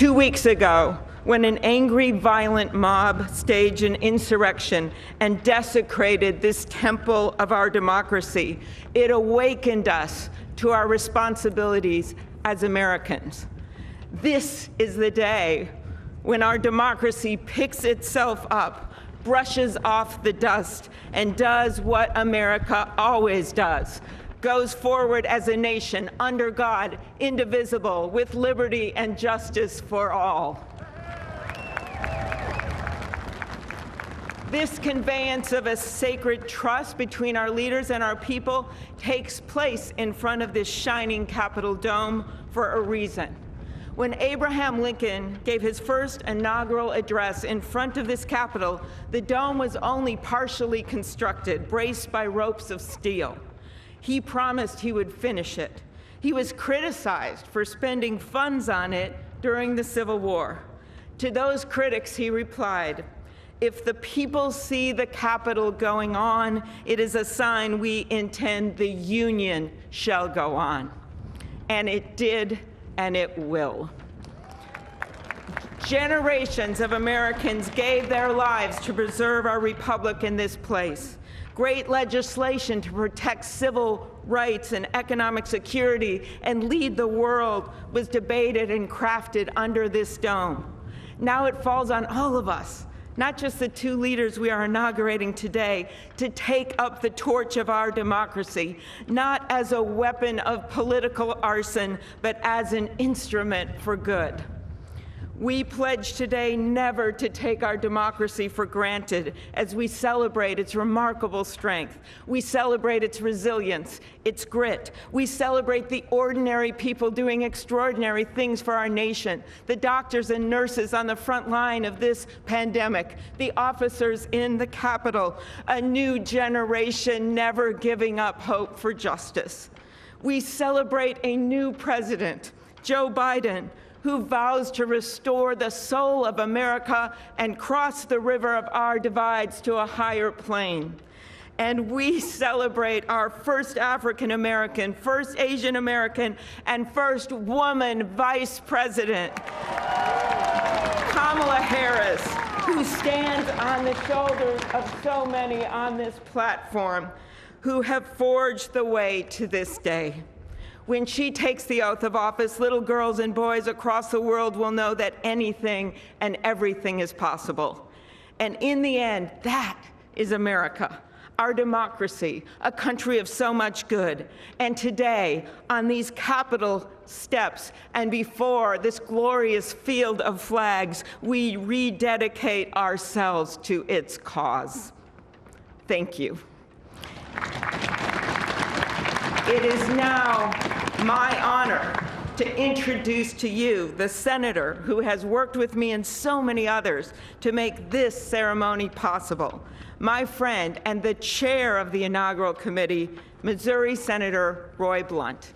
2 weeks ago, when an angry, violent mob staged an insurrection and desecrated this temple of our democracy, it awakened us to our responsibilities as Americans. This is the day when our democracy picks itself up, brushes off the dust, and does what America always does: goes forward as a nation under God, indivisible, with liberty and justice for all. This conveyance of a sacred trust between our leaders and our people takes place in front of this shining Capitol dome for a reason. When Abraham Lincoln gave his first inaugural address in front of this Capitol, the dome was only partially constructed, braced by ropes of steel. He promised he would finish it. He was criticized for spending funds on it during the Civil War. To those critics, he replied, "If the people see the Capitol going on, it is a sign we intend the Union shall go on." And it did, and it will. Generations of Americans gave their lives to preserve our republic in this place. Great legislation to protect civil rights and economic security and lead the world was debated and crafted under this dome. Now it falls on all of us, not just the two leaders we are inaugurating today, to take up the torch of our democracy, not as a weapon of political arson, but as an instrument for good. We pledge today never to take our democracy for granted as we celebrate its remarkable strength. We celebrate its resilience, its grit. We celebrate the ordinary people doing extraordinary things for our nation, the doctors and nurses on the front line of this pandemic, the officers in the Capitol, a new generation never giving up hope for justice. We celebrate a new president, Joe Biden, who vows to restore the soul of America and cross the river of our divides to a higher plane. And we celebrate our first African American, first Asian American, and first woman vice president, Kamala Harris, who stands on the shoulders of so many on this platform who have forged the way to this day. When she takes the oath of office, little girls and boys across the world will know that anything and everything is possible. And in the end, that is America, our democracy, a country of so much good. And today, on these Capitol steps and before this glorious field of flags, we rededicate ourselves to its cause. Thank you. It is now my honor to introduce to you the senator who has worked with me and so many others to make this ceremony possible, my friend and the chair of the inaugural committee, Missouri Senator Roy Blunt.